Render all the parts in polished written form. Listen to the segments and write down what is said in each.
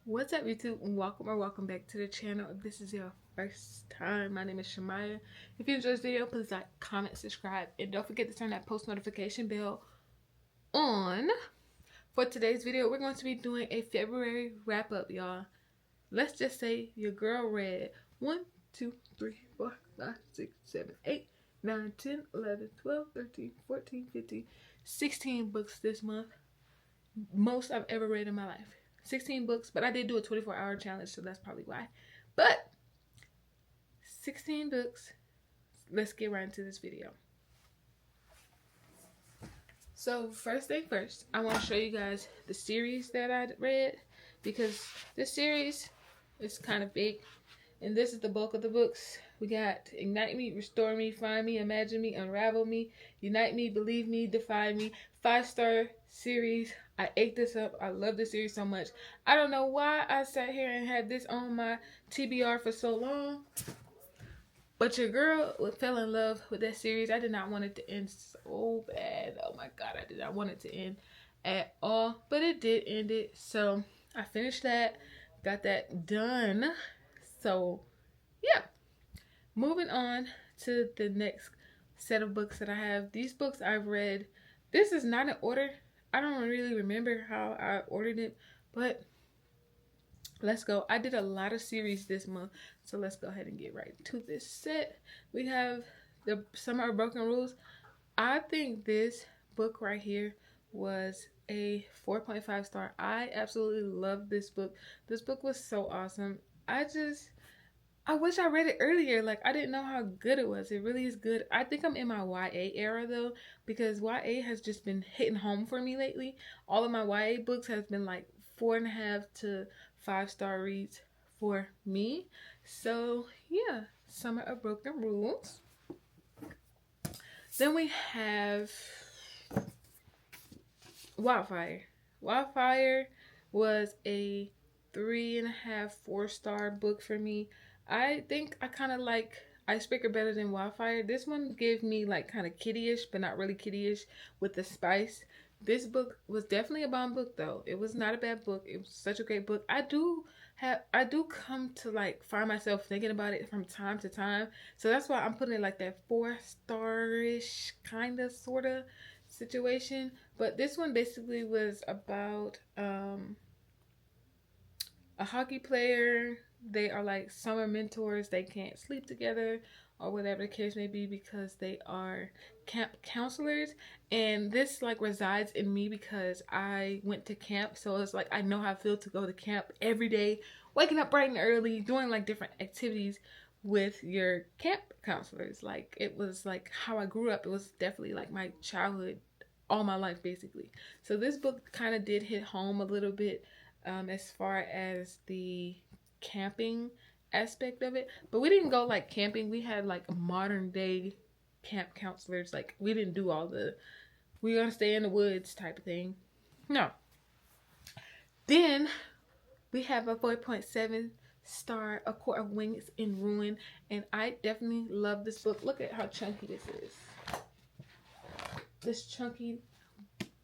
What's up, YouTube, and welcome back to the channel. If this is your first time, my name is Shamaya. If you enjoyed this video, please like, comment, subscribe, and don't forget to turn that post notification bell on. For today's video, we're going to be doing a February wrap up, y'all. Let's just say your girl read 1, 2, 3, 4, 5, 6, 7, 8, 9, 10, 11, 12, 13, 14, 15, 16 books this month. Most I've ever read in my life. 16 books, but I did do a 24-hour challenge, so that's probably why. But 16 books. Let's get right into this video. So first thing first, I want to show you guys the series that I read, because this series is kind of big, and this is the bulk of the books. We got Ignite Me, Restore Me, Find Me, Imagine Me, Unravel Me, Unite Me, Believe Me, Defy Me. 5-star series. I ate this up. I love this series so much. I don't know why I sat here and had this on my TBR for so long, but your girl fell in love with that series. I did not want it to end so bad. Oh my god, I did not want it to end at all, but it did end it. So I finished that, got that done. So yeah, moving on to the next set of books that I have. These books I've read. This is not in order. I don't really remember how I ordered it, but let's go. I did a lot of series this month, so let's go ahead and get right to this set. We have the Summer of Broken Rules. I think this book right here was a 4.5 star. I absolutely love this book. This book was so awesome. I wish I read it earlier. Like, I didn't know how good it was. It really is good. I think I'm in my YA era, though, because YA has just been hitting home for me lately. All of my YA books has been like 4.5 to 5-star reads for me. So, yeah, Summer of Broken Rules. Then we have Wildfire. Wildfire was a 3.5, 4-star book for me. I think I kind of like Icebreaker better than Wildfire. This one gave me like kind of kiddie-ish, but not really kiddie-ish with the spice. This book was definitely a bomb book, though. It was not a bad book. It was such a great book. I do come to like find myself thinking about it from time to time. So that's why I'm putting it like that 4-star-ish kind of sort of situation. But this one basically was about a hockey player. They are like summer mentors. They can't sleep together or whatever the case may be because they are camp counselors. And this like resides in me because I went to camp. So it's like I know how I feel to go to camp every day, waking up bright and early, doing like different activities with your camp counselors. Like, it was like how I grew up. It was definitely like my childhood, all my life basically. So this book kind of did hit home a little bit as far as the camping aspect of it, but we didn't go like camping. We had like modern day camp counselors. Like, we didn't do all the we're gonna stay in the woods type of thing. No. Then we have a 4.7 star, A Court of Wings in Ruin, and I definitely love this book. Look at how chunky this is. This chunky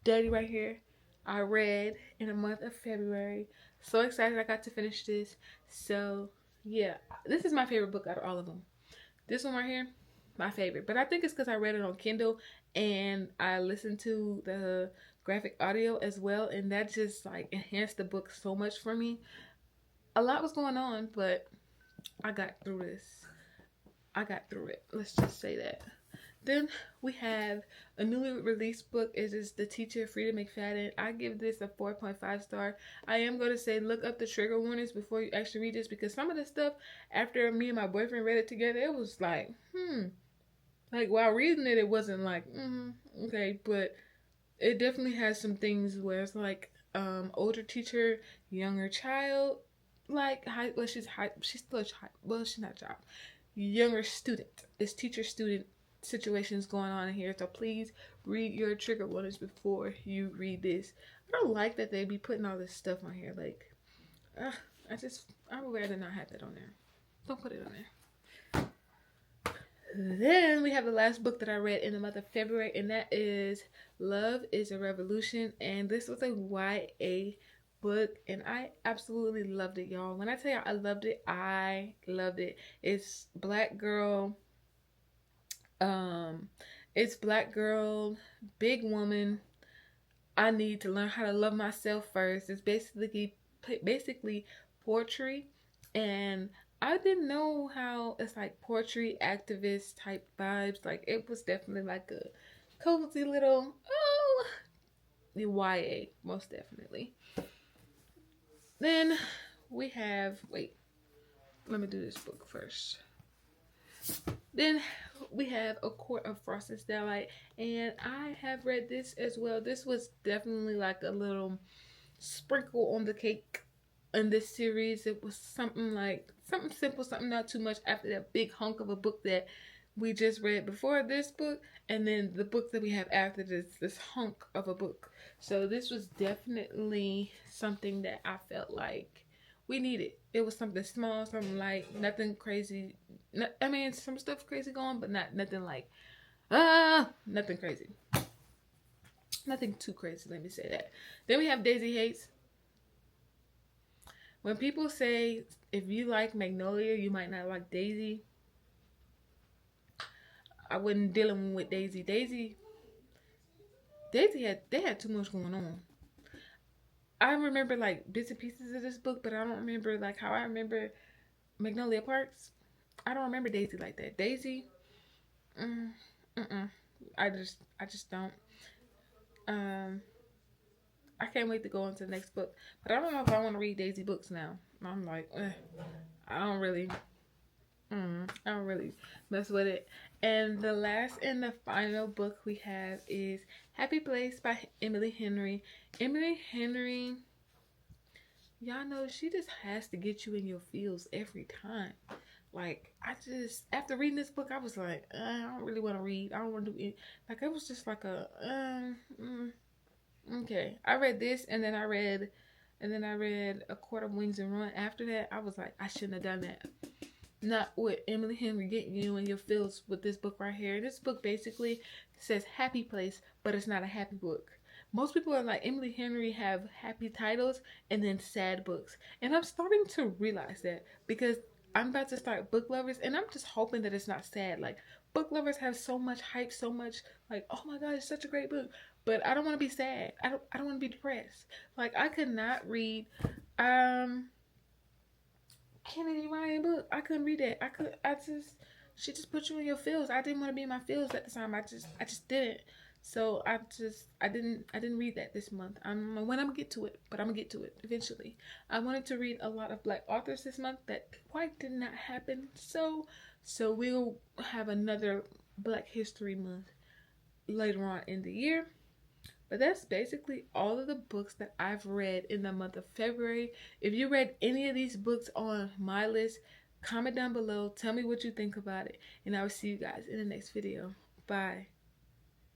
daddy right here I read in the month of February. So excited I got to finish this. So yeah, this is my favorite book out of all of them. This one right here, my favorite. But I think it's because I read it on Kindle and I listened to the graphic audio as well, and that just like enhanced the book so much for me. A lot was going on, but I got through this. I got through it. Let's just say that. Then we have a newly released book. It is The Teacher, Frida McFadden. I give this a 4.5 star. I am going to say look up the trigger warnings before you actually read this, because some of the stuff, after me and my boyfriend read it together, it was like, like while reading it, it wasn't like, okay, but it definitely has some things where it's like older teacher, younger child, like she's still a child. Well, she's not a child. Younger student. It's teacher-student situations going on in here, so please read your trigger warnings before you read this. I don't like that they be putting all this stuff on here. Like, I would rather not have that on there. Don't put it on there. Then we have the last book that I read in the month of February, and that is Love is a Revolution. And this was a YA book and I absolutely loved it, y'all. When I tell you I loved it, I loved it. It's Black Girl, um, it's Black Girl, Big Woman. I need to learn how to love myself first. It's basically poetry, and I didn't know how it's like poetry activist type vibes. Like it was definitely like a cozy little YA, most definitely. Then we have let me do this book first. Then we have A Court of Frosted Starlight, and I have read this as well. This was definitely like a little sprinkle on the cake in this series. It was something simple, something not too much after that big hunk of a book that we just read before this book, and then the book that we have after this hunk of a book. So this was definitely something that I felt like we needed. It was something small, something light, nothing crazy. I mean, some stuff crazy going, but nothing like nothing crazy. Nothing too crazy, let me say that. Then we have Daisy Hates. When people say if you like Magnolia, you might not like Daisy, I wasn't dealing with Daisy. They had too much going on. I remember like bits and pieces of this book, but I don't remember like how I remember Magnolia Parks. I don't remember Daisy like that. Daisy, I just don't. I can't wait to go on to the next book, but I don't know if I want to read Daisy books now. I'm like, I don't really mess with it. And the last and the final book we have is Happy Place by Emily Henry. Emily Henry, y'all know she just has to get you in your feels every time. Like, after reading this book, I was like, I don't really want to read. I don't want to do it. Like, it was just like okay. I read this, and then I read A Court of Wings and Ruin. After that, I was like, I shouldn't have done that. Not with Emily Henry getting you in your feels with this book right here. This book basically says happy place, but it's not a happy book. Most people are like, Emily Henry have happy titles and then sad books. And I'm starting to realize that because I'm about to start Book Lovers, and I'm just hoping that it's not sad. Like, Book Lovers have so much hype, so much like, oh my god, it's such a great book. But I don't want to be sad. I don't want to be depressed. Like, I could not read Kennedy Ryan book. I couldn't read that. She just put you in your feels. I didn't want to be in my feels at the time. I just didn't. So I didn't read that this month. I don't know when I'm gonna get to it, but I'm gonna get to it eventually. I wanted to read a lot of Black authors this month. That quite did not happen. So we'll have another Black History Month later on in the year. But that's basically all of the books that I've read in the month of February. If you read any of these books on my list, comment down below. Tell me what you think about it. And I will see you guys in the next video. Bye.